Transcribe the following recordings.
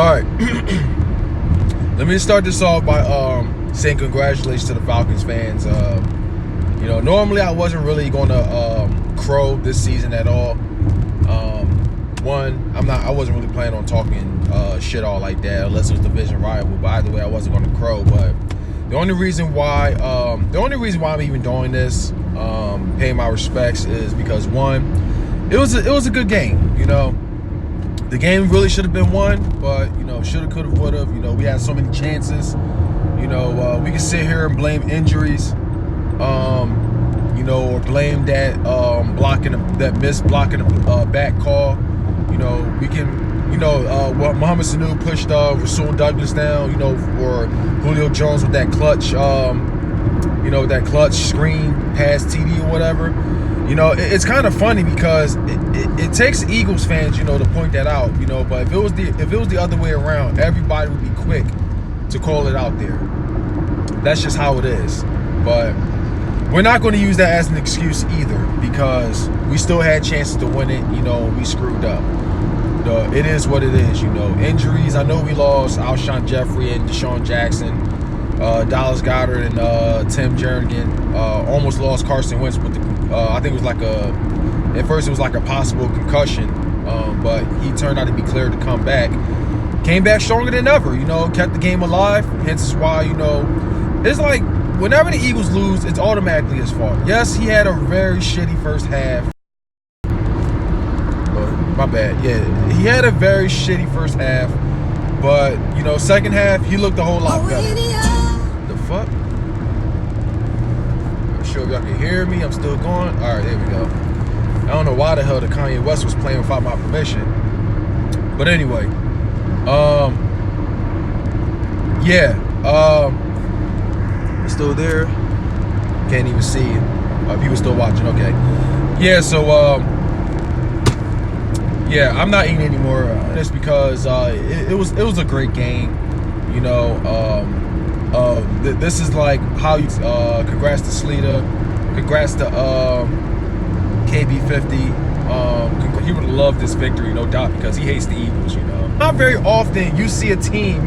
All right. Let me start this off by saying congratulations to the Falcons fans. Normally I wasn't really going to crow this season at all. I wasn't really planning on talking shit all like that unless it was division rival. But either way, I wasn't going to crow. But the only reason why I'm even doing this, paying my respects, is because one, it was a good game. The game really should have been won, but shoulda, coulda, woulda. We had so many chances. We can sit here and blame injuries, or blame that missed blocking the back call. We can, Mohamed Sanu pushed Rasul Douglas down, or Julio Jones with that clutch, that clutch screen pass TD or whatever. It's kind of funny because it takes Eagles fans, to point that out, but if it was the other way around, everybody would be quick to call it out there. That's just how it is. But we're not going to use that as an excuse either, because we still had chances to win it, we screwed up. It is what it is, Injuries, I know we lost Alshon Jeffrey and Deshaun Jackson, Dallas Goedert and Tim Jernigan. Almost lost Carson Wentz with I think it was at first it was like a possible concussion, but he turned out to be cleared to come back. Came back stronger than ever, kept the game alive. Hence is why, it's like whenever the Eagles lose, it's automatically his fault. Yes, he had a very shitty first half. My bad. Yeah, he had a very shitty first half, but second half he looked a whole lot better. The fuck? I'm sure if y'all can hear me. I'm still going. All right, there we go. I don't know why the hell the Kanye West was playing without my permission, but anyway, still there. Can't even see. People still watching. Okay. Yeah. So I'm not eating anymore. Just because it was a great game. This is like how you. Congrats to Sleeta. Congrats to KB50. He would love this victory, no doubt, because he hates the Eagles. Not very often you see a team,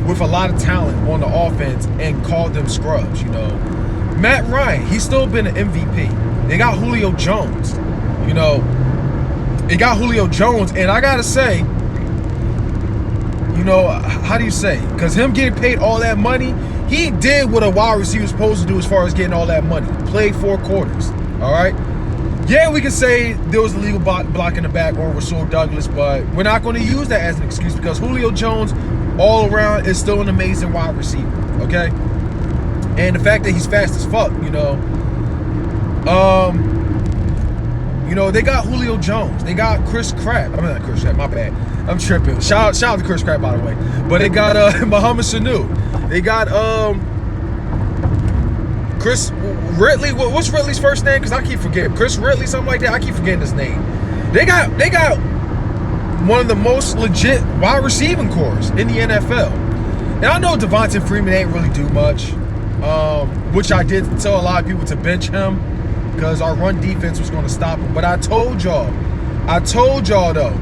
with a lot of talent on the offense and call them scrubs. Matt Ryan, he's still been an MVP. They got Julio Jones. It got Julio Jones, and I gotta say, how do you say? Because him getting paid all that money, he did what a wide receiver was supposed to do as far as getting all that money. Played 4 quarters. All right. Yeah, we can say there was illegal block in the back on Rasul Douglas, but we're not going to use that as an excuse because Julio Jones, all around, is still an amazing wide receiver. Okay. And the fact that he's fast as fuck, they got Julio Jones. They got Chris Pratt. I mean, not Chris Pratt, my bad. I'm tripping. Shout out to Chris Pratt, by the way. But they got Mohamed Sanu. They got Chris Ridley. What's Ridley's first name? Because I keep forgetting. Chris Ridley, something like that. I keep forgetting his name. They got one of the most legit wide receiving cores in the NFL. And I know Devontae Freeman ain't really do much, which I did tell a lot of people to bench him, because our run defense was going to stop him. But I told y'all though,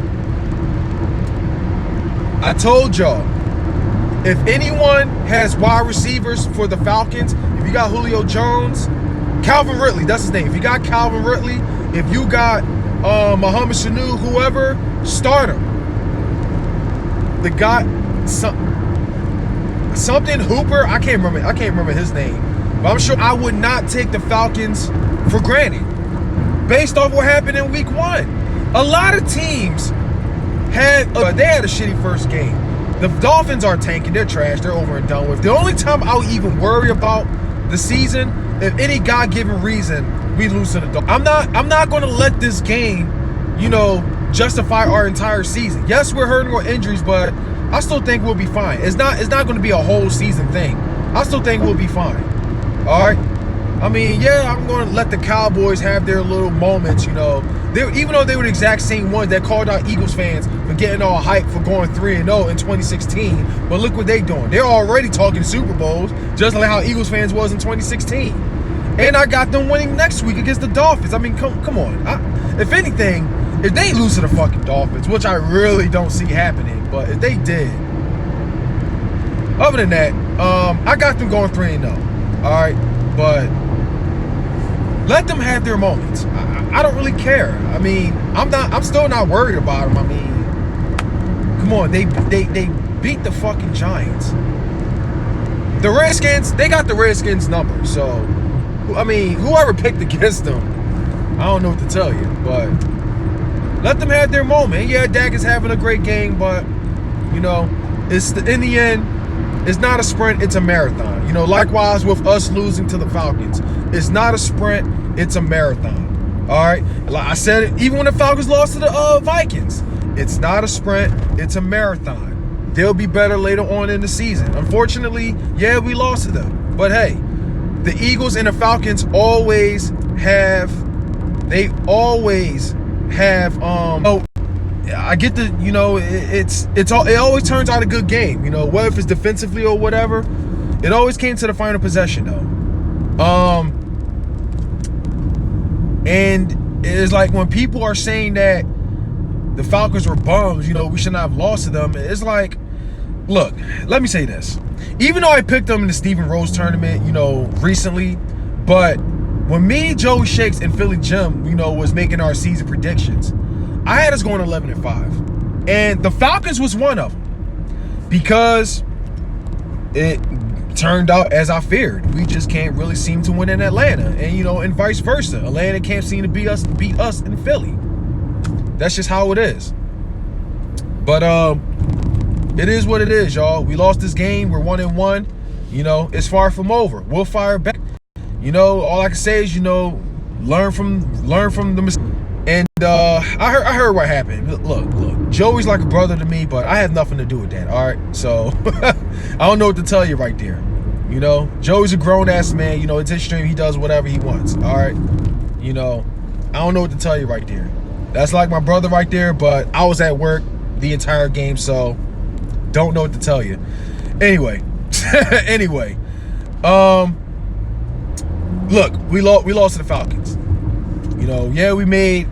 if anyone has wide receivers for the Falcons, if you got Julio Jones, Calvin Ridley, that's his name. If you got Calvin Ridley, if you got Mohamed Sanu, whoever, start him. The guy, something Hooper, I can't remember his name, but I'm sure I would not take the Falcons for granted based off what happened in week 1. A lot of teams had a shitty first game. The Dolphins are tanking. They're trash. They're over and done with. The only time I'll even worry about the season, if any God-given reason we lose to the Dolphins, I'm not going to let this game, justify our entire season. Yes, we're hurting more injuries, but I still think we'll be fine. It's not going to be a whole season thing. I still think we'll be fine. All right. I mean, yeah, I'm going to let the Cowboys have their little moments, even though they were the exact same ones that called out Eagles fans for getting all hyped for going 3-0 in 2016. But look what they're doing. They're already talking Super Bowls, just like how Eagles fans was in 2016. And I got them winning next week against the Dolphins. I mean, come on. If anything, if they lose to the fucking Dolphins, which I really don't see happening, but if they did, other than that, I got them going 3-0. All right, but let them have their moments. I don't really care. I mean, I'm still not worried about them. I mean, come on, they beat the fucking Giants. The Redskins, they got the Redskins number. So, I mean, whoever picked against them, I don't know what to tell you, but let them have their moment. Yeah, Dak is having a great game, but you know, in the end, it's not a sprint, it's a marathon. You know, likewise with us losing to the Falcons. It's not a sprint, it's a marathon. All right? Like I said it, even when the Falcons lost to the Vikings. It's not a sprint, it's a marathon. They'll be better later on in the season. Unfortunately, yeah, we lost to them. But hey, the Eagles and the Falcons always have I get the, you know, it always turns out a good game, you know, whether if it's defensively or whatever. It always came to the final possession though. And it's like when people are saying that the Falcons were bums, you know, we should not have lost to them. It's like, look, let me say this. Even though I picked them in the Stephen Rose tournament, you know, recently, but when me, Joey Shakes, and Philly Jim, you know, was making our season predictions, I had us going 11-5. And the Falcons was one of them. Because it turned out as I feared. We just can't really seem to win in Atlanta. And, you know, and vice versa. Atlanta can't seem to beat us in Philly. That's just how it is. But it is what it is, y'all. We lost this game. We're 1-1. You know, it's far from over. We'll fire back. You know, all I can say is, you know, learn from the mistakes. And I heard what happened. Look, Joey's like a brother to me, but I had nothing to do with that. All right, so I don't know what to tell you right there. You know, Joey's a grown ass man. You know, it's his stream. He does whatever he wants. All right, you know, I don't know what to tell you right there. That's like my brother right there, but I was at work the entire game, so don't know what to tell you. Anyway, look, we lost to the Falcons. You know, yeah, we made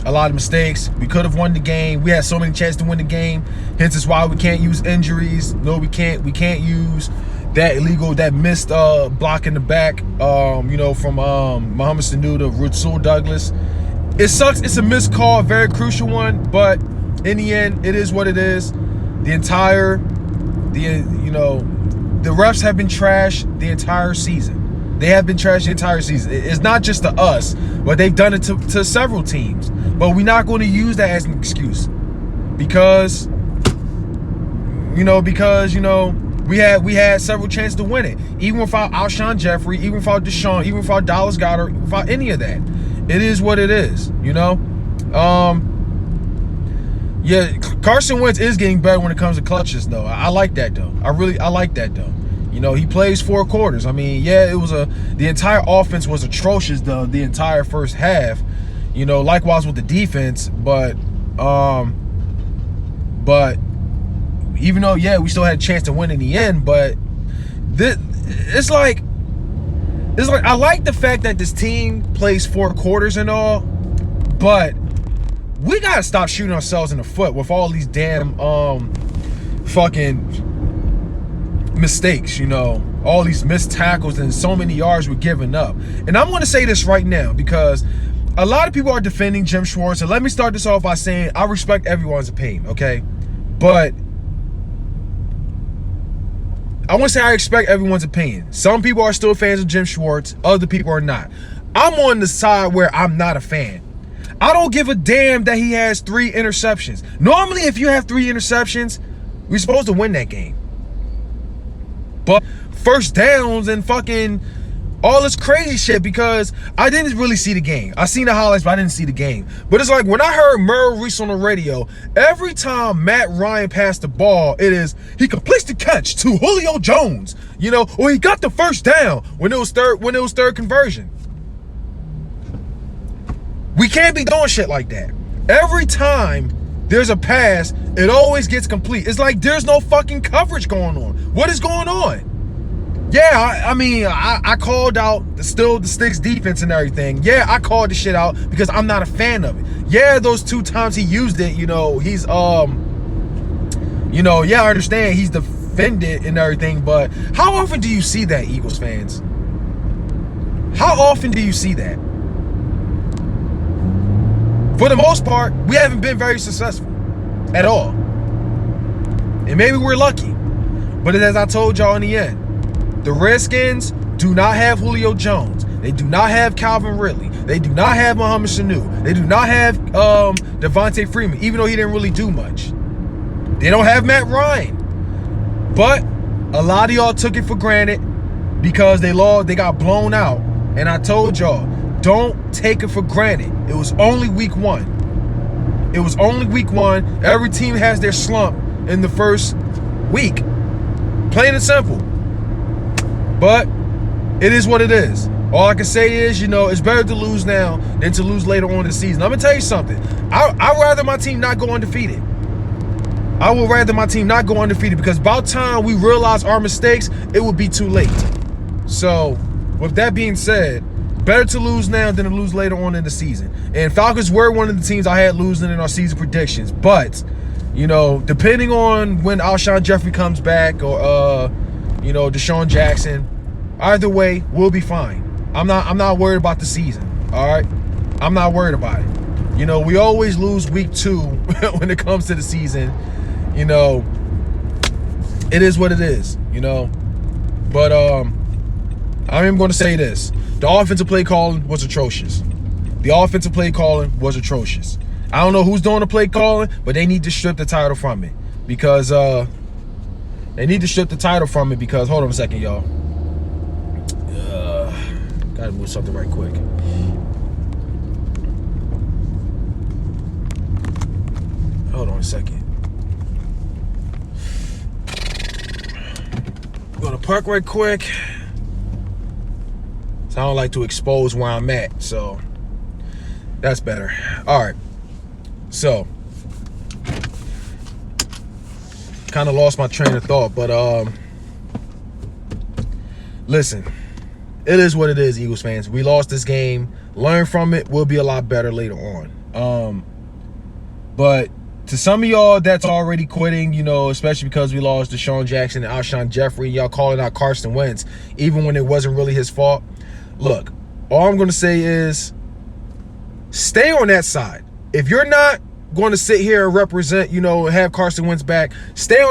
a lot of mistakes. We could have won the game. We had so many chances to win the game. Hence is why we can't use injuries. No, we can't use that missed block in the back, you know, from Mohamed Sanu to Rasul Douglas. It sucks. It's a missed call, a very crucial one, but in the end, it is what it is. The refs have been trashed the entire season. They have been trashed the entire season. It's not just to us, but they've done it to several teams. But we're not going to use that as an excuse because we had several chances to win it. Even without Alshon Jeffrey, even without Deshaun, even without Dallas Goedert, without any of that. It is what it is, you know? Yeah, Carson Wentz is getting better when it comes to clutches, though. I like that, though. I like that, though. You know, he plays 4 quarters. I mean, yeah, the entire offense was atrocious the entire first half. You know, likewise with the defense, but even though, yeah, we still had a chance to win in the end, but it's like I like the fact that this team plays 4 quarters and all, but we gotta stop shooting ourselves in the foot with all these damn fucking mistakes, you know, all these missed tackles and so many yards we're giving up. And I'm going to say this right now because a lot of people are defending Jim Schwartz. And let me start this off by saying I respect everyone's opinion, okay? But I want to say I respect everyone's opinion. Some people are still fans of Jim Schwartz. Other people are not. I'm on the side where I'm not a fan. I don't give a damn that he has 3 interceptions. Normally, if you have 3 interceptions, we're supposed to win that game. But first downs and fucking all this crazy shit, because I didn't really see the game. I seen the highlights, but I didn't see the game. But it's like when I heard Merrill Reese on the radio, every time Matt Ryan passed the ball, it is he completes the catch to Julio Jones, you know, or he got the first down when it was third conversion. We can't be doing shit like that. Every time there's a pass, it always gets complete. It's like there's no fucking coverage going on. What is going on? Yeah, I mean, I called out the Sticks defense and everything. Yeah, I called the shit out because I'm not a fan of it. Yeah, those 2 times he used it, he's yeah, I understand he's defended and everything, but how often do you see that, Eagles fans? How often do you see that? For the most part, we haven't been very successful at all. And maybe we're lucky. But as I told y'all in the end, the Redskins do not have Julio Jones. They do not have Calvin Ridley. They do not have Mohamed Sanu. They do not have Devontae Freeman, even though he didn't really do much. They don't have Matt Ryan. But a lot of y'all took it for granted because they got blown out. And I told y'all, don't take it for granted. It was only week 1. It was only week 1. Every team has their slump in the first week. Plain and simple. But it is what it is. All I can say is, it's better to lose now than to lose later on in the season. I'm going to tell you something. I'd rather my team not go undefeated. I would rather my team not go undefeated because by the time we realize our mistakes, it would be too late. So, with that being said, better to lose now than to lose later on in the season. And Falcons were one of the teams I had losing in our season predictions. But, depending on when Alshon Jeffrey comes back or, Deshaun Jackson, either way, we'll be fine. I'm not worried about the season, all right? I'm not worried about it. We always lose week 2 when it comes to the season. It is what it is, But I am going to say this. The offensive play calling was atrocious. The offensive play calling was atrocious. I don't know who's doing the play calling, but they need to strip the title from it. Because, hold on a second, y'all. Gotta move something right quick. Hold on a second. I'm gonna park right quick. So I don't like to expose where I'm at, so that's better. All right. So, kind of lost my train of thought, but listen, it is what it is, Eagles fans. We lost this game. Learn from it. We'll be a lot better later on. But to some of y'all that's already quitting, especially because we lost Deshaun Jackson and Alshon Jeffrey, y'all calling out Carson Wentz, even when it wasn't really his fault. Look, all I'm going to say is stay on that side. If you're not going to sit here and represent, have Carson Wentz back, stay on